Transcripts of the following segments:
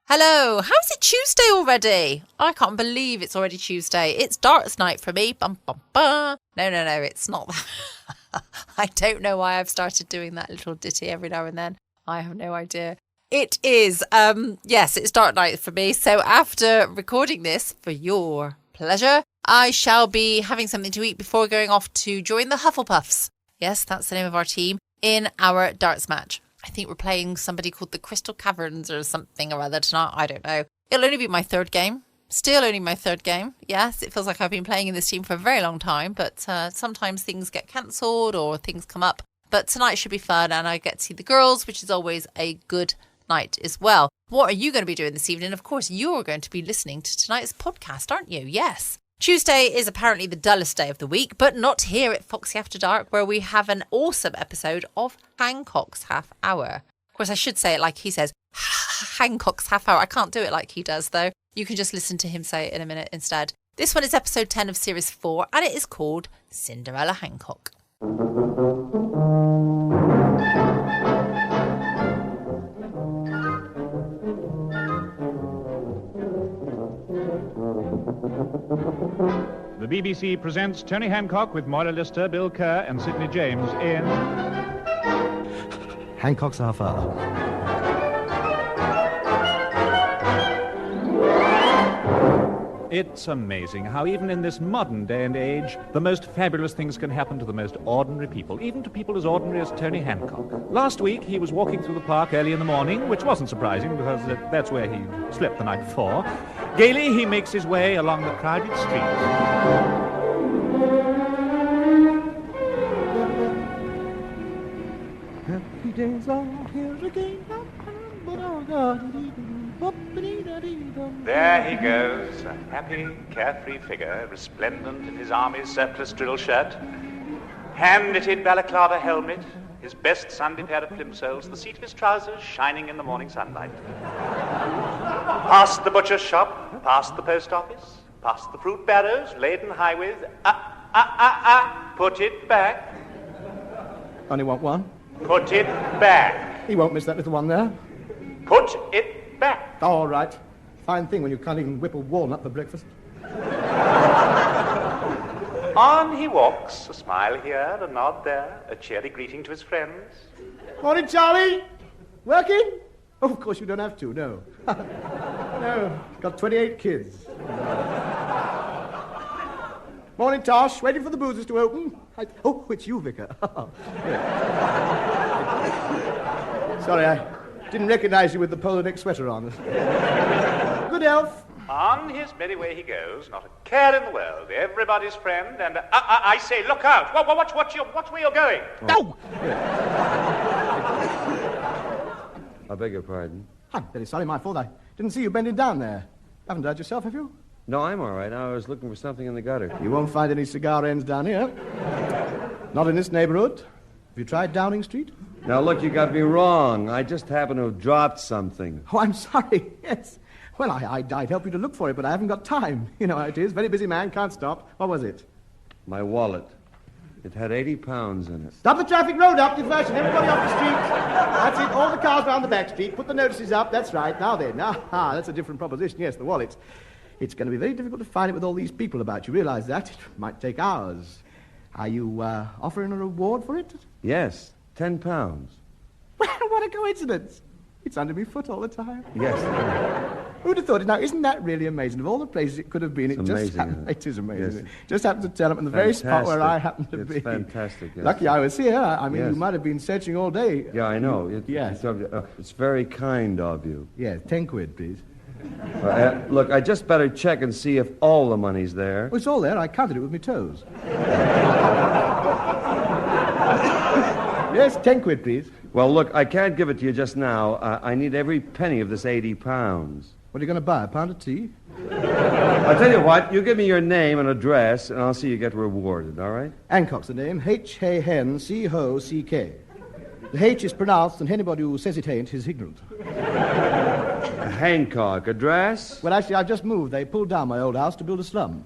Hello, how's it Tuesday already? I can't believe it's already Tuesday. It's darts night for me. Bum, bum, bum. No, it's not that. I don't know why I've started doing that little ditty every now and then. I have no idea. It is, yes, it's dart night for me. So after recording this for your pleasure, I shall be having something to eat before going off to join the Hufflepuffs. Yes, that's the name of our team in our darts match. I think we're playing somebody called the Crystal Caverns or something or other tonight. I don't know. It'll only be my third game. Still only my third game. Yes, it feels like I've been playing in this team for a very long time, but sometimes things get cancelled or things come up. But tonight should be fun and I get to see the girls, which is always a good night as well. What are you going to be doing this evening? Of course, you're going to be listening to tonight's podcast, aren't you? Yes. Tuesday is apparently the dullest day of the week, but not here at Foxy After Dark, where we have an awesome episode of Hancock's Half Hour. Of course, I should say it like he says, Hancock's Half Hour. I can't do it like he does, though. You can just listen to him say it in a minute instead. This one is episode 10 of series 4, and it is called Cinderella Hancock. The BBC presents Tony Hancock with Moira Lister, Bill Kerr and Sidney James in Hancock's Half Hour. It's amazing how even in this modern day and age, the most fabulous things can happen to the most ordinary people, even to people as ordinary as Tony Hancock. Last week, he was walking through the park early in the morning, which wasn't surprising because that's where he slept the night before. Gaily, he makes his way along the crowded streets. Happy days are here again. There he goes, a happy, carefree figure, resplendent in his army's surplus drill shirt, hand-knitted balaclava helmet, his best Sunday pair of plimsolls, the seat of his trousers shining in the morning sunlight. Past the butcher's shop, past the post office, past the fruit barrows, laden high with, put it back. Only want one? Put it back. He won't miss that little one there. Put it back. All right. Fine thing when you can't even whip a walnut for breakfast. On he walks, a smile here, a nod there, a cheery greeting to his friends. Morning, Charlie. Working? Oh, of course you don't have to, no. No, got 28 kids. Morning, Tosh. Waiting for the boozers to open. Oh, it's you, Vicar. Sorry, I didn't recognize you with the polar neck sweater on. Good elf. On his merry way he goes, not a care in the world, everybody's friend, and I say, look out! Watch where you're going. No! I beg your pardon? I'm very sorry, my fault. I didn't see you bending down there. Haven't hurt yourself, have you? No, I'm all right. I was looking for something in the gutter. You won't find any cigar ends down here. Not in this neighborhood. Have you tried Downing Street? Now, look, you got me wrong. I just happened to have dropped something. Oh, I'm sorry. Yes. Well, I'd help you to look for it, but I haven't got time. You know how it is. Very busy man, can't stop. What was it? My wallet. It had 80 pounds in it. Stop the traffic, road up, diversion. Everybody off the street. That's it. All the cars around the back street. Put the notices up. That's right. Now then. That's a different proposition. Yes, the wallet. It's going to be very difficult to find it with all these people about. You realize that? It might take hours. Are you offering a reward for it? Yes, 10 pounds. Well, what a coincidence. It's under my foot all the time. Yes. Who'd have thought it? Now, isn't that really amazing? Of all the places it could have been, It is amazing. Yes. Just happened to turn up in the very spot where I happened to be. It's fantastic. Yes. Lucky I was here. I mean, Yes. you might have been searching all day. Yeah, I know. Yes. It's very kind of you. Yes, 10 quid, please. Look, I just better check and see if all the money's there. Oh, it's all there. I counted it with my toes. Yes, 10 quid, please. Well, look, I can't give it to you just now. I need every penny of this 80 pounds. What are you going to buy, a pound of tea? I'll tell you what, you give me your name and address, and I'll see you get rewarded, all right? Hancock's the name. H-A-N-C-H-O-C-K. The H is pronounced, and anybody who says it ain't is ignorant. Hancock. Address? Well, actually, I've just moved. They pulled down my old house to build a slum.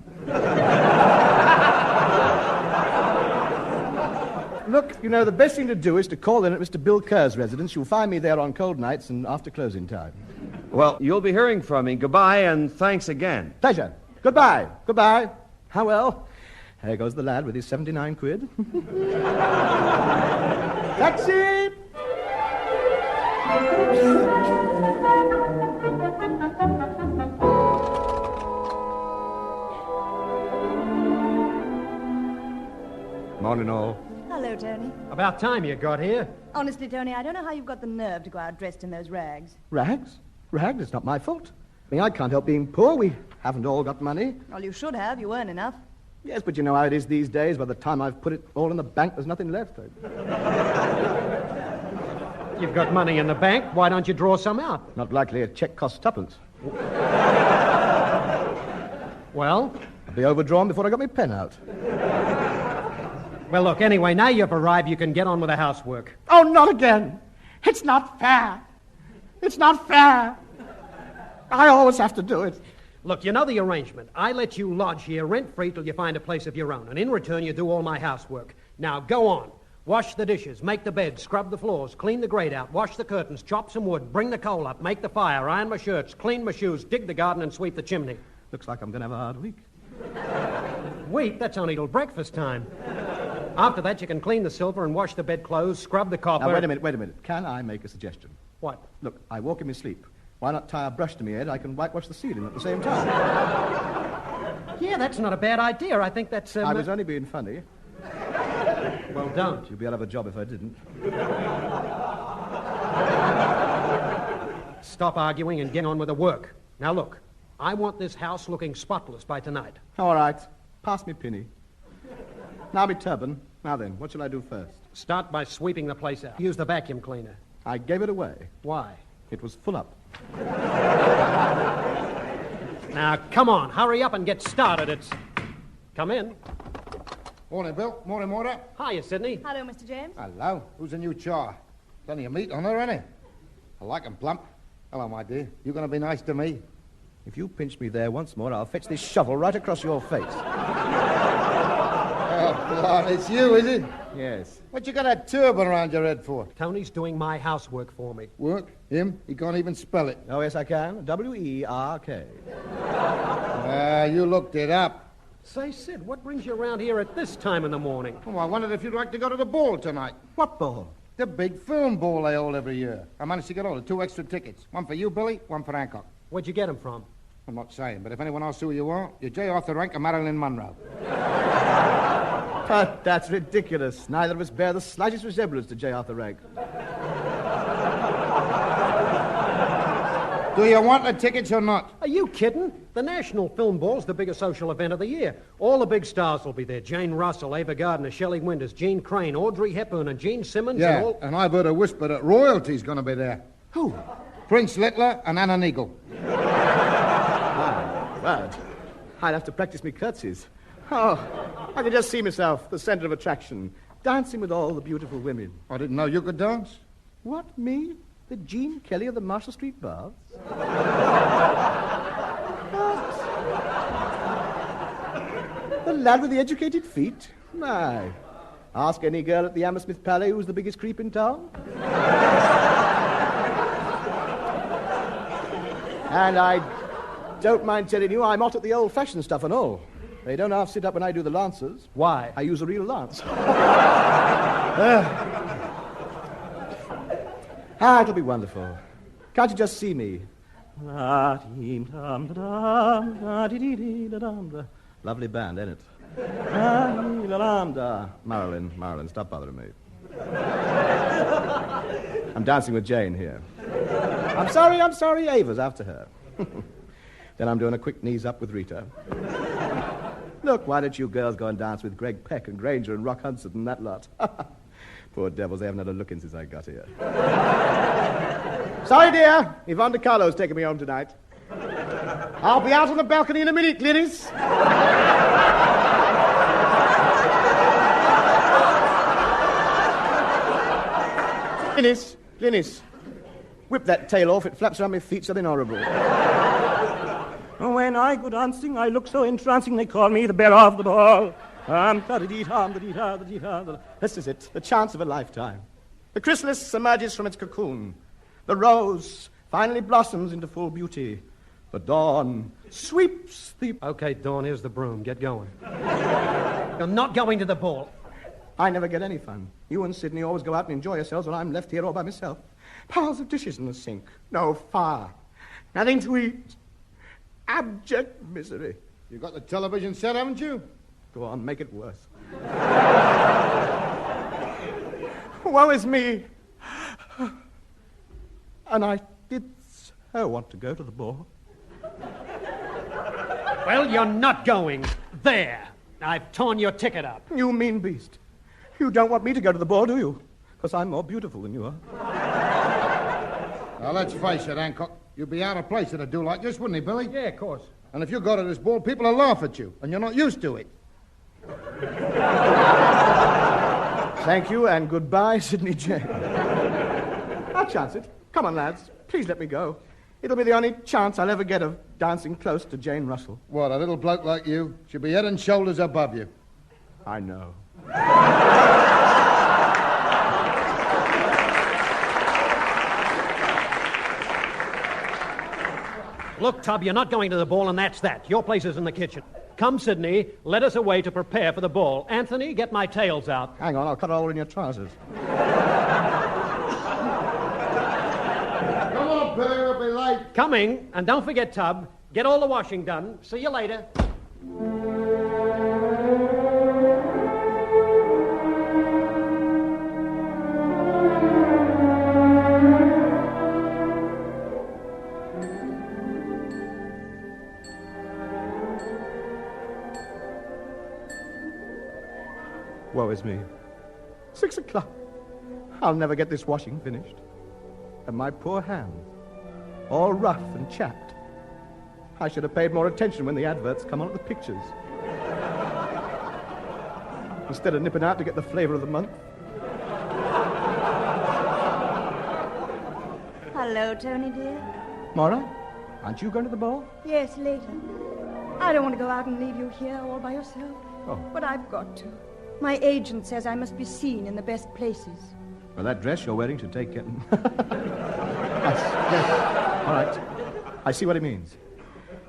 Look, you know, the best thing to do is to call in at Mr. Bill Kerr's residence. You'll find me there on cold nights and after closing time. Well, you'll be hearing from me. Goodbye, and thanks again. Pleasure. Goodbye. Goodbye. How well? There goes the lad with his 79 quid. Taxi! Morning, all. Hello, Tony. About time you got here. Honestly, Tony, I don't know how you've got the nerve to go out dressed in those rags. Rags? Rags? It's not my fault. I mean, I can't help being poor. We haven't all got money. Well, you should have. You earn enough. Yes, but you know how it is these days. By the time I've put it all in the bank, there's nothing left. You've got money in the bank. Why don't you draw some out? Not likely a cheque costs tuppence. Well? I'll be overdrawn before I got my pen out. Well, look, anyway, now you've arrived, you can get on with the housework. Oh, not again. It's not fair. It's not fair. I always have to do it. Look, you know the arrangement. I let you lodge here rent-free till you find a place of your own, and in return you do all my housework. Now, go on. Wash the dishes, make the bed, scrub the floors, clean the grate out, wash the curtains, chop some wood, bring the coal up, make the fire, iron my shirts, clean my shoes, dig the garden, and sweep the chimney. Looks like I'm going to have a hard week. Wait, that's only till breakfast time. After that, you can clean the silver and wash the bedclothes, scrub the copper. Now, wait a minute. Can I make a suggestion? What? Look, I walk in my sleep. Why not tie a brush to my head? I can whitewash the ceiling at the same time. Yeah, that's not a bad idea. I think that's... I was only being funny. Well, don't. You'd be out of a job if I didn't. Stop arguing and get on with the work. Now, look, I want this house looking spotless by tonight. All right. Pass me penny. Now me turban. Now then, what shall I do first? Start by sweeping the place out. Use the vacuum cleaner. I gave it away. Why? It was full up. Now, come on, hurry up and get started. Come in. Morning, Bill. Morning, Maura. Hiya, Sidney. Hello, Mr. James. Hello. Who's the new char? Plenty of meat on her, ain't it? I like 'em plump. Hello, my dear. You going to be nice to me? If you pinch me there once more, I'll fetch this shovel right across your face. Oh, Lord, it's you, is it? Yes. What you got that turban around your head for? Tony's doing my housework for me. Work? Him? He can't even spell it. Oh, yes, I can. W-E-R-K. You looked it up. Say, Sid, what brings you around here at this time in the morning? Oh, I wondered if you'd like to go to the ball tonight. What ball? The big film ball they hold every year. I managed to get hold of 2 extra tickets. One for you, Billy, one for Hancock. Where'd you get them from? I'm not saying, but if anyone asks who you are, you're J. Arthur Rank and Marilyn Monroe. But that's ridiculous. Neither of us bear the slightest resemblance to J. Arthur Rank. Do you want the tickets or not? Are you kidding? The National Film Ball's the biggest social event of the year. All the big stars will be there. Jane Russell, Ava Gardner, Shelley Winters, Gene Crane, Audrey Hepburn, and Gene Simmons. Yeah, and and I've heard a whisper that royalty's going to be there. Who? Prince Littler and Anna Neagle. Bad. I'd have to practice me curtsies. Oh, I can just see myself, the center of attraction, dancing with all the beautiful women. I didn't know you could dance. What, me? The Gene Kelly of the Marshall Street Baths? What? The lad with the educated feet? My. Ask any girl at the Hammersmith Palais who's the biggest creep in town. And I don't mind telling you, I'm hot at the old-fashioned stuff and all. They don't half sit up when I do the lancers. Why? I use a real lance. It'll be wonderful. Can't you just see me? Lovely band, ain't it? Marilyn, stop bothering me. I'm dancing with Jane here. I'm sorry, Ava's after her. Then I'm doing a quick knees up with Rita. Look, why don't you girls go and dance with Greg Peck and Granger and Rock Hudson and that lot? Poor devils, they haven't had a look in since I got here. Sorry, dear. Yvonne DiCarlo's taking me home tonight. I'll be out on the balcony in a minute, Glynis. Glynis. Whip that tail off. It flaps around my feet something horrible. When I go dancing, I look so entrancing, they call me the bearer of the ball. This is it, the chance of a lifetime. The chrysalis emerges from its cocoon. The rose finally blossoms into full beauty. The dawn sweeps the... Okay, Dawn, here's the broom. Get going. You're not going to the ball. I never get any fun. You and Sydney always go out and enjoy yourselves while I'm left here all by myself. Piles of dishes in the sink. No fire. Nothing to eat. Abject misery. You got the television set, haven't you? Go on, make it worse. Woe is me. And I did so want to go to the ball. Well, you're not going. There. I've torn your ticket up. You mean beast. You don't want me to go to the ball, do you? Because I'm more beautiful than you are. Now, let's face it, Hancock. You'd be out of place at a do like this, wouldn't he, Billy? Yeah, of course. And if you go to this ball, people will laugh at you, and you're not used to it. Thank you, and goodbye, Sidney Jane. I'll chance it. Come on, lads. Please let me go. It'll be the only chance I'll ever get of dancing close to Jane Russell. What, a little bloke like you should be head and shoulders above you. I know. Look, Tub, you're not going to the ball, and that's that. Your place is in the kitchen. Come, Sydney, let us away to prepare for the ball. Anthony, get my tails out. Hang on, I'll cut a hole in your trousers. Come on, Billy, we'll be late. Coming, and don't forget, Tub, get all the washing done. See you later. Woe is me. 6 o'clock. I'll never get this washing finished. And my poor hands, all rough and chapped. I should have paid more attention when the adverts come on at the pictures. Instead of nipping out to get the flavor of the month. Hello, Tony, dear. Maura, aren't you going to the ball? Yes, later. I don't want to go out and leave you here all by yourself. Oh. But I've got to. My agent says I must be seen in the best places. Well, that dress you're wearing should take it. Yes. All right. I see what it means.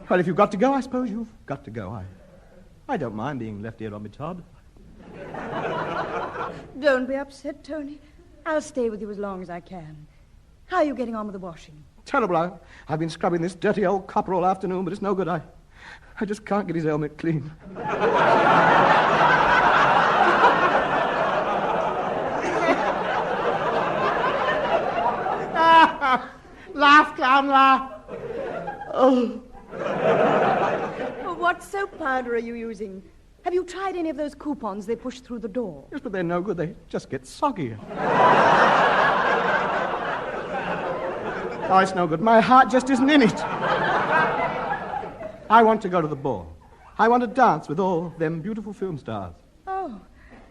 Well, if you've got to go, I suppose you've got to go. I don't mind being left here on my tub. Don't be upset, Tony. I'll stay with you as long as I can. How are you getting on with the washing? Terrible. I've been scrubbing this dirty old copper all afternoon, but it's no good. I just can't get his helmet clean. Laugh, clown, laugh. Oh. What soap powder are you using? Have you tried any of those coupons they push through the door? Yes, but they're no good. They just get soggy. Oh, it's no good. My heart just isn't in it. I want to go to the ball. I want to dance with all them beautiful film stars. Oh,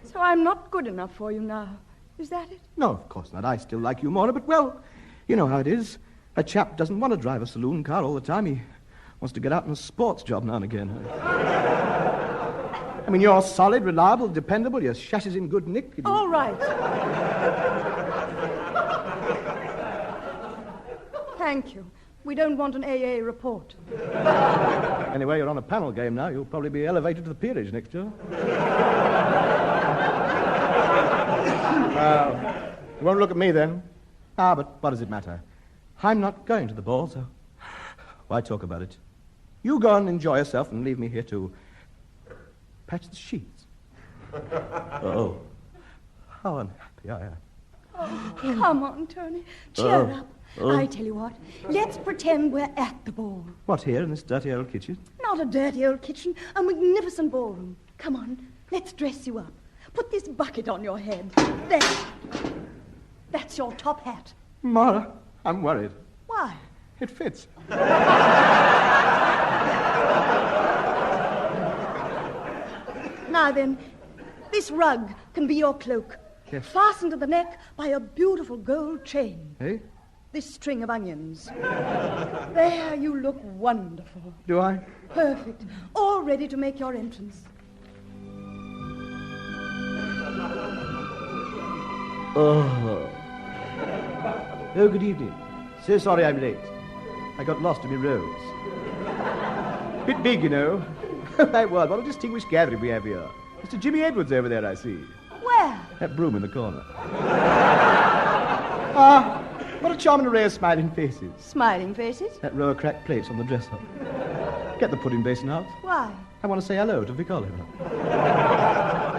so I'm not good enough for you now. Is that it? No, of course not. I still like you, Maura, but, well, you know how it is. A chap doesn't want to drive a saloon car all the time. He wants to get out on a sports job now and again. I mean, you're solid, reliable, dependable. Your chassis in good nick. All right. Thank you. We don't want an AA report. Anyway, you're on a panel game now. You'll probably be elevated to the peerage next year. You won't look at me then. But what does it matter? I'm not going to the ball, so why talk about it? You go and enjoy yourself and leave me here to patch the sheets. Oh, how unhappy I am. Oh, come on, Tony. Cheer up. I tell you what, let's pretend we're at the ball. What, here in this dirty old kitchen? Not a dirty old kitchen, a magnificent ballroom. Come on, let's dress you up. Put this bucket on your head. There. That's your top hat. Maura, I'm worried. Why? It fits. Now then, this rug can be your cloak. Yes. Fastened to the neck by a beautiful gold chain. Eh? This string of onions. There, you look wonderful. Do I? Perfect. All ready to make your entrance. Oh, good evening. So sorry I'm late. I got lost in my roads. Bit big, you know. My word, what a distinguished gathering we have here. Mr. Jimmy Edwards over there, I see. Where? That broom in the corner. What a charming array of smiling faces. Smiling faces? That row of cracked plates on the dresser. Get the pudding basin out. Why? I want to say hello to Vic Oliver.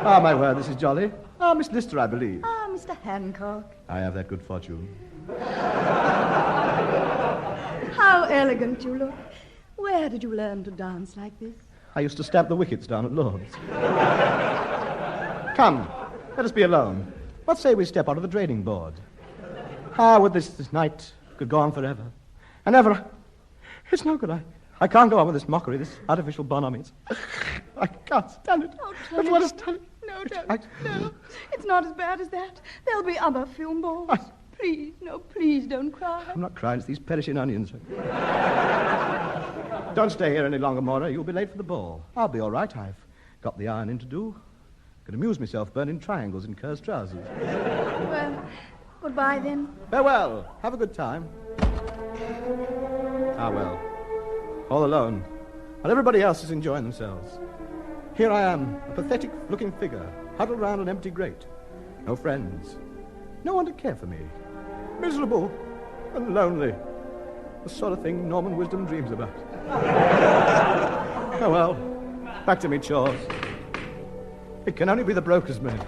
My word, this is jolly. Miss Lister, I believe. Mr. Hancock. I have that good fortune. How elegant you look. Where did you learn to dance like this? I used to stamp the wickets down at Lord's. Come, let us be alone. What say we step out of the draining board? Would this night could go on forever and ever. It's no good. I can't go on with this mockery, this artificial bonhomie. I can't stand it. Oh, I want to stand it. No, don't. No, it's not as bad as that. There'll be other film balls. Please don't cry. I'm not crying, it's these perishing onions. Don't stay here any longer, Mora. You'll be late for the ball. I'll be all right. I've got the ironing to do. Could amuse myself burning triangles in Kerr's trousers. Well, goodbye then. Farewell. Have a good time. Well. All alone. While everybody else is enjoying themselves. Here I am, a pathetic-looking figure, huddled round an empty grate. No friends. No one to care for me. Miserable and lonely. The sort of thing Norman Wisdom dreams about. Well, back to me chores. It can only be the broker's man.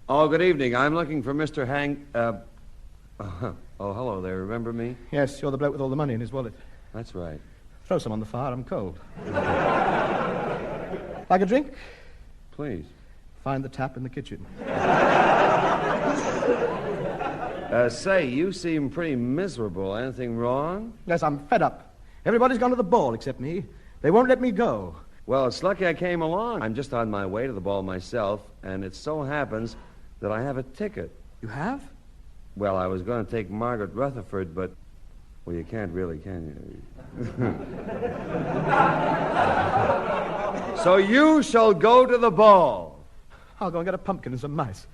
Oh, good evening. I'm looking for Mr. Oh, hello there. Remember me? Yes, you're the bloke with all the money in his wallet. That's right. Throw some on the fire, I'm cold. Like a drink? Please. Find the tap in the kitchen. Say, you seem pretty miserable. Anything wrong? Yes, I'm fed up. Everybody's gone to the ball except me. They won't let me go. Well, it's lucky I came along. I'm just on my way to the ball myself, and it so happens that I have a ticket. You have? Well, I was going to take Margaret Rutherford, but... Well, you can't really, can you? So you shall go to the ball. I'll go and get a pumpkin and some mice.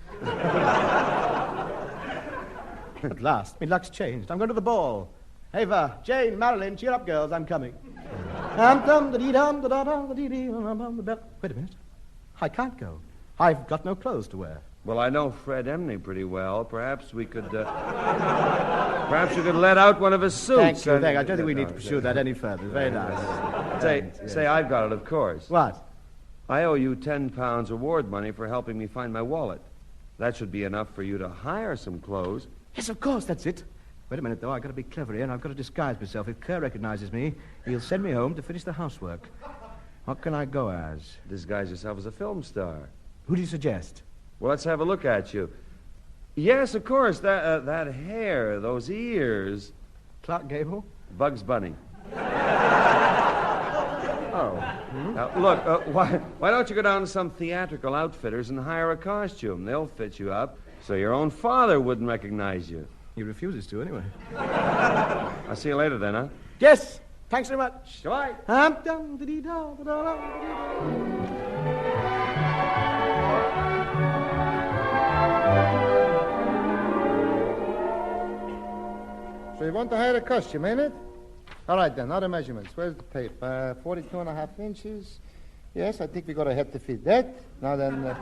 At last, my luck's changed. I'm going to the ball. Ava, Jane, Marilyn, cheer up, girls, I'm coming. Wait a minute. I can't go. I've got no clothes to wear. Well, I know Fred Emney pretty well. Perhaps we could, perhaps you could let out one of his suits. Thank you. I don't think we need to pursue that any further. Very nice. Say, I've got it, of course. What? I owe you £10 reward money for helping me find my wallet. That should be enough for you to hire some clothes. Yes, of course, that's it. Wait a minute, though. I've got to be clever here, and I've got to disguise myself. If Kerr recognizes me, he'll send me home to finish the housework. What can I go as? Disguise yourself as a film star. Who do you suggest? Well, let's have a look at you. Yes, of course, that hair, those ears. Clark Gable? Bugs Bunny. Oh. Now, look, why don't you go down to some theatrical outfitters and hire a costume? They'll fit you up so your own father wouldn't recognize you. He refuses to, anyway. I'll see you later then, huh? Yes. Thanks very much. Goodbye. So you want to hire a costume, ain't it? All right, then. Now the measurements. Where's the tape? 42.5 inches. Yes, I think we got a head to fit that. Now then, the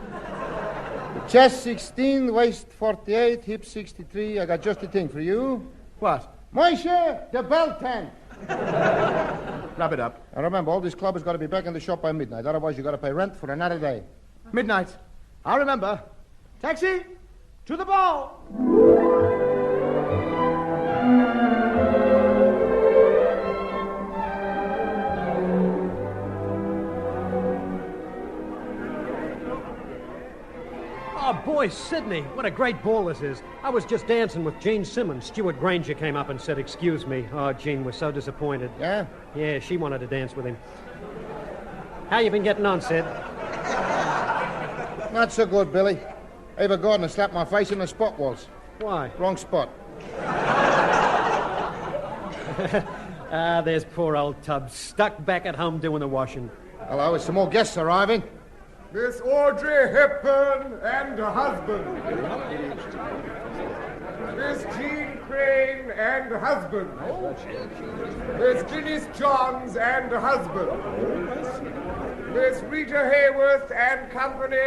chest 16, waist 48, hips 63. I got just the thing for you. What? Murcia, the bell tent. Wrap it up. And remember, all this club has got to be back in the shop by midnight. Otherwise, you got to pay rent for another day. Midnight. I'll remember. Taxi! To the ball! Oh, boy, Sidney, what a great ball this is. I was just dancing with Gene Simmons. Stuart Granger came up and said, "Excuse me." Oh, Gene was so disappointed. Yeah? Yeah, she wanted to dance with him. How you been getting on, Sid? Not so good, Billy. Ava Gardner slapped my face in the spot waltz. Why? Wrong spot. There's poor old Tubbs, stuck back at home doing the washing. Hello, there's some more guests arriving. Miss Audrey Hepburn and her husband. Miss Jean Crane and husband. Miss Gillis Johns and husband. Miss Rita Hayworth and company.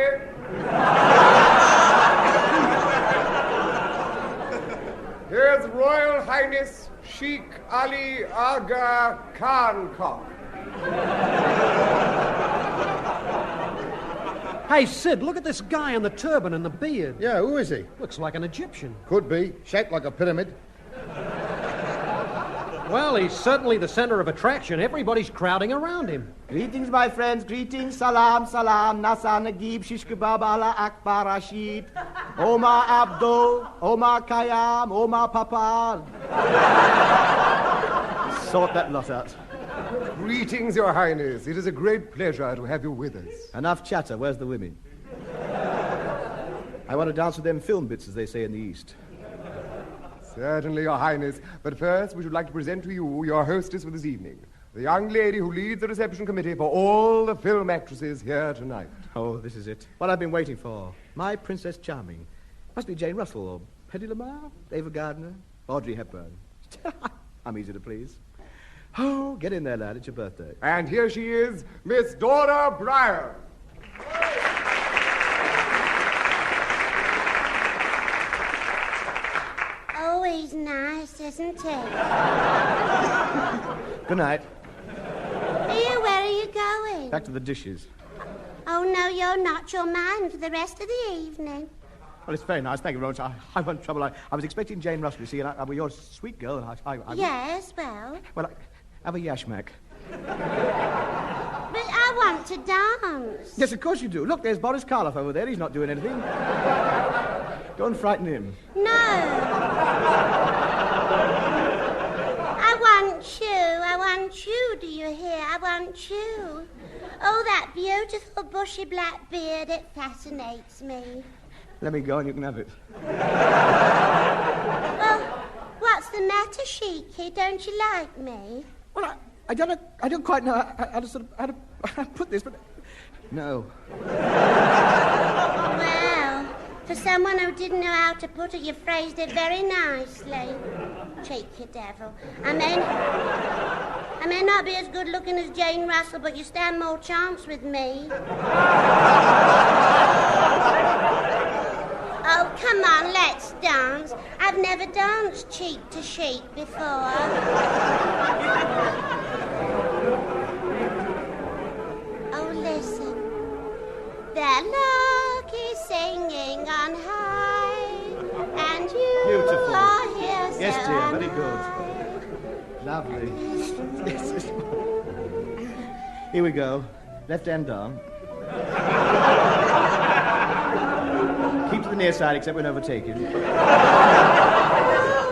Here's Royal Highness Sheikh Ali Aga Hancock. Hey, Sid, look at this guy in the turban and the beard. Yeah, who is he? Looks like an Egyptian. Could be. Shaped like a pyramid. Well, he's certainly the center of attraction. Everybody's crowding around him. Greetings, my friends. Greetings. Salam, salam. Nasa Nagib, Shish Kebab, Allah Akbar Rashid. Omar Abdul, Omar Khayyam, Omar Papad. Sort that lot out. Greetings, Your Highness. It is a great pleasure to have you with us. Enough chatter. Where's the women? I want to dance with them film bits, as they say in the East. Certainly, Your Highness. But first, we should like to present to you your hostess for this evening, the young lady who leads the reception committee for all the film actresses here tonight. Oh, this is it. What I've been waiting for. My Princess Charming. Must be Jane Russell or Hedy Lamarr, Ava Gardner, Audrey Hepburn. I'm easy to please. Oh, get in there, lad. It's your birthday. And here she is, Miss Dora Breyer. Oh, he's nice, isn't he? Good night. Where are you going? Back to the dishes. Oh, no, you're not. You're mine for the rest of the evening. Well, it's very nice. Thank you very much. I want trouble. I was expecting Jane Russell, you see, and well, you're a sweet girl. And Yes, well... Well, have a yashmak. But I want to dance. Yes, of course you do. Look, there's Boris Karloff over there. He's not doing anything. Go and frighten him. No. I want you, do you hear? I want you. Oh, that beautiful bushy black beard, it fascinates me. Let me go and you can have it. Well, what's the matter, Sheiky? Don't you like me? Well, I don't quite know how to put this, but... No. Well, for someone who didn't know how to put it, you phrased it very nicely. Cheeky devil. I may not be as good looking as Jane Russell, but you stand more chance with me. Oh, come on, let's dance. I've never danced cheek to cheek before. Oh, listen. The lark is singing on high, and you Beautiful. are here so Yes, dear, very high. good. Lovely. Yes. Here we go. Left hand down. Keep to the near side, except when overtaken. Oh,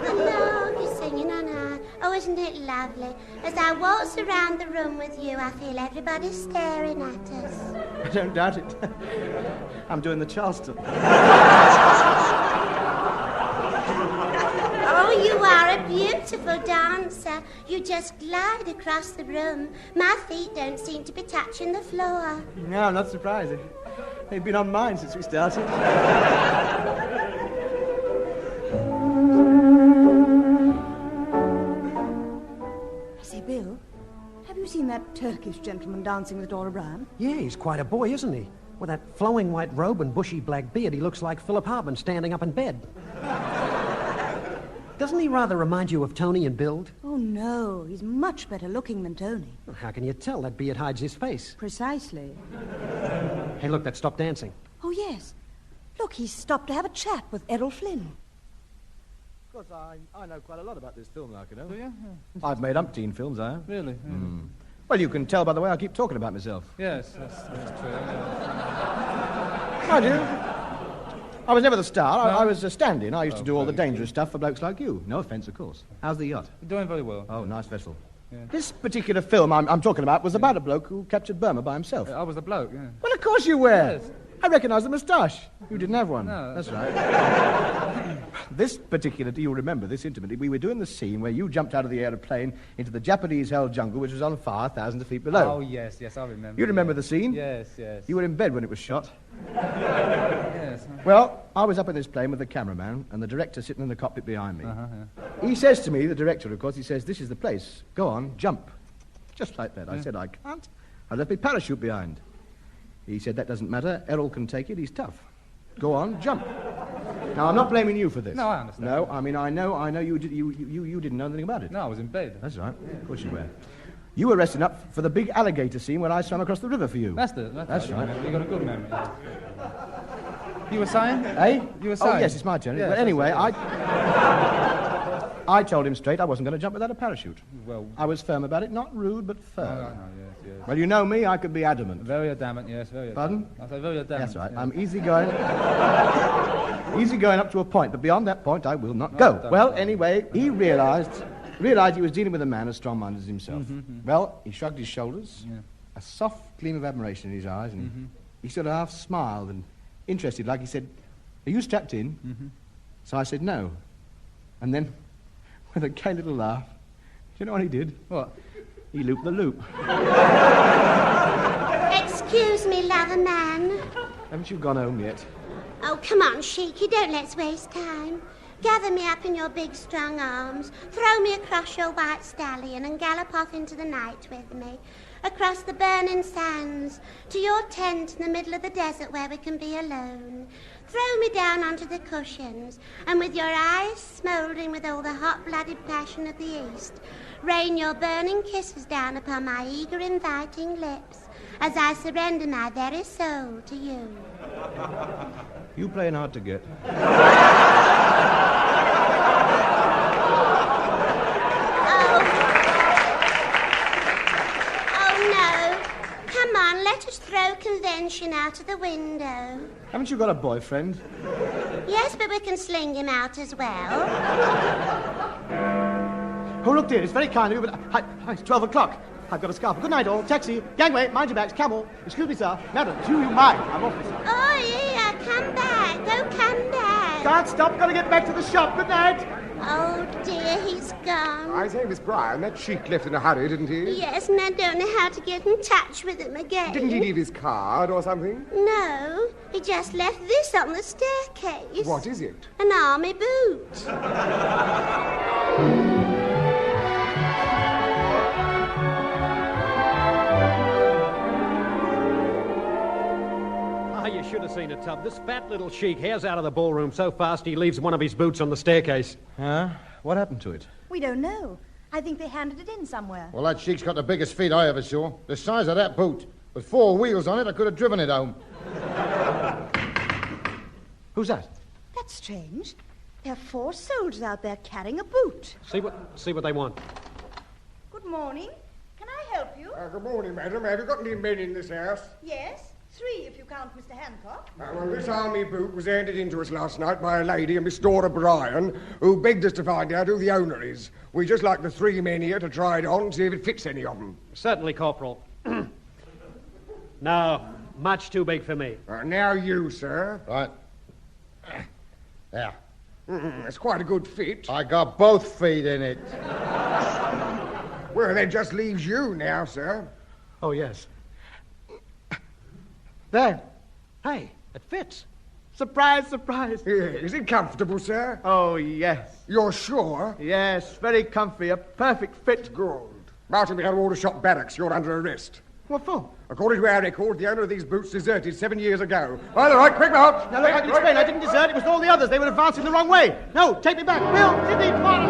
the lark is singing on high. Oh, isn't it lovely? As I waltz around the room with you, I feel everybody staring at us. I don't doubt it. I'm doing the Charleston. Oh, you are a beautiful dancer. You just glide across the room. My feet don't seem to be touching the floor. No, I'm not surprised. They've been on mine since we started. I say, Bill, have you seen that Turkish gentleman dancing with Dora Brown? Yeah, he's quite a boy, isn't he? With that flowing white robe and bushy black beard, he looks like Philip Hartman standing up in bed. Doesn't he rather remind you of Tony in build? Oh, no, he's much better looking than Tony. Well, how can you tell? That beard hides his face. Precisely. Hey, look, that stopped dancing. Oh, yes. Look, he's stopped to have a chat with Errol Flynn. Of course, I know quite a lot about this film, like, you know. Do you? Yeah. I've made umpteen films, I have. Really? Mm. Well, you can tell by the way I keep talking about myself. Yes, that's true. I do. I was never the star. I was a stand-in. I used to do all the dangerous stuff for blokes like you. No offence, of course. How's the yacht? Doing very well. Oh, nice vessel. Yeah. This particular film I'm talking about was about a bloke who captured Burma by himself. I was the bloke, yeah. Well, of course you were. Yes. I recognise the moustache. You didn't have one. No. That's right. This particular, you'll remember this intimately, we were doing the scene where you jumped out of the airplane into the Japanese-held jungle, which was on fire thousands of feet below. Oh, yes, I remember. You remember the scene? Yes. You were in bed when it was shot. Yes. Well, I was up in this plane with the cameraman and the director sitting in the cockpit behind me. He says to me, the director, of course, he says, this is the place. Go on, jump. Just like that. I said, I can't. I left my parachute behind. He said, that doesn't matter. Errol can take it. He's tough. Go on, jump. Now, I'm not blaming you for this. No, I understand. No, I mean, I know you didn't know anything about it. No, I was in bed. That's right. Of course you were. You were resting up for the big alligator scene when I swam across the river for you. That's right. You got a good memory. You were saying? Eh? You were saying? Oh, yes, it's my turn. Yes, but anyway, I told him straight I wasn't going to jump without a parachute. Well... I was firm about it, not rude, but firm. No, yes. Well, you know me, I could be adamant. Very adamant, yes, very adamant. Pardon? I say very adamant. That's right. Yes. I'm easygoing up to a point, but beyond that point, I will not go. Well, anyway, he realized he was dealing with a man as strong-minded as himself. Well, he shrugged his shoulders, a soft gleam of admiration in his eyes, and he sort of half smiled and interested, like he said, are you strapped in? So I said, no. And then, with a gay little laugh, do you know what he did? What? He looped the loop. Excuse me, lover man. Haven't you gone home yet? Oh, come on, Sheiky, don't let's waste time. Gather me up in your big, strong arms, throw me across your white stallion and gallop off into the night with me, across the burning sands, to your tent in the middle of the desert where we can be alone. Throw me down onto the cushions, and with your eyes smouldering with all the hot-blooded passion of the East, rain your burning kisses down upon my eager, inviting lips, as I surrender my very soul to you. You playing hard to get. Oh, no. Come on, let us throw convention out of the window. Haven't you got a boyfriend? Yes, but we can sling him out as well. Oh, look, dear, it's very kind of you, but it's 12 o'clock. I've got a scarf. Good night, all. Taxi. Gangway, mind your backs. Camel. Excuse me, sir. Madam, do you mind? I'm off, sir. Oh, yeah, come back. Oh, come back. Can't stop. Got to get back to the shop. Good night. Oh, dear, he's gone. I say, Miss Bryan, that sheik left in a hurry, didn't he? Yes, and I don't know how to get in touch with him again. Didn't he leave his card or something? No, he just left this on the staircase. What is it? An army boot. You should have seen it, Tub. This fat little sheik hairs out of the ballroom so fast he leaves one of his boots on the staircase. Huh? What happened to it? We don't know. I think they handed it in somewhere. Well, that sheik's got the biggest feet I ever saw. The size of that boot. With 4 wheels on it, I could have driven it home. Who's that? That's strange. There are 4 soldiers out there carrying a boot. See what they want. Good morning. Can I help you? Good morning, madam. Have you got any men in this house? Yes, 3 if you count Mr. Hancock. Well, this army boot was handed in to us last night by a lady, a Miss Dora Bryan, who begged us to find out who the owner is. We'd just like the 3 men here to try it on and see if it fits any of them. Certainly, Corporal. No, much too big for me. Now you, sir. Right. There. It's quite a good fit. I got both feet in it. Well, that just leaves you now, sir. Oh, yes. There. Hey, it fits. Surprise, surprise. Yeah, is it comfortable, sir? Oh, yes. You're sure? Yes, very comfy. A perfect fit. Good. Martin, we got to Aldershot Barracks. You're under arrest. What for? According to our record, the owner of these boots deserted 7 years ago. By the right, quick, Mark. Now, look, I can explain. I didn't desert. It was all the others. They were advancing the wrong way. No, take me back. Bill, Sidney, come on.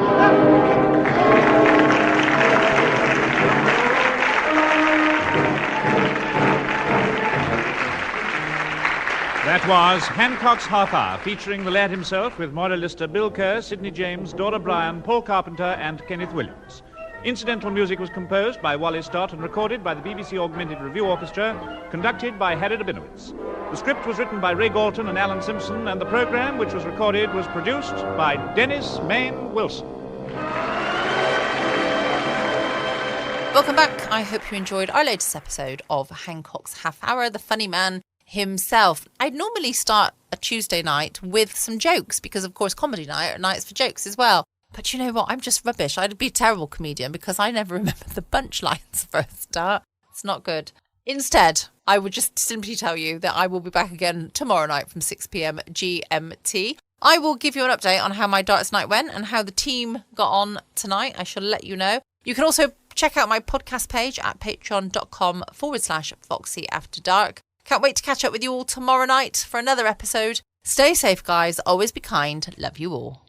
That was Hancock's Half Hour, featuring the lad himself with Moira Lister, Bill Kerr, Sidney James, Dora Bryan, Paul Carpenter and Kenneth Williams. Incidental music was composed by Wally Stott and recorded by the BBC Augmented Review Orchestra, conducted by Harry Rabinowitz. The script was written by Ray Galton and Alan Simpson, and the programme, which was recorded, was produced by Dennis Mayne Wilson. Welcome back. I hope you enjoyed our latest episode of Hancock's Half Hour, the funny man himself. I'd normally start a Tuesday night with some jokes because, of course, comedy night are nights for jokes as well. But you know what? I'm just rubbish. I'd be a terrible comedian because I never remember the punchlines for a start. It's not good. Instead, I would just simply tell you that I will be back again tomorrow night from 6 p.m. GMT. I will give you an update on how my darts night went and how the team got on tonight. I shall let you know. You can also check out my podcast page at patreon.com/Foxy After Dark. Can't wait to catch up with you all tomorrow night for another episode. Stay safe, guys. Always be kind. Love you all.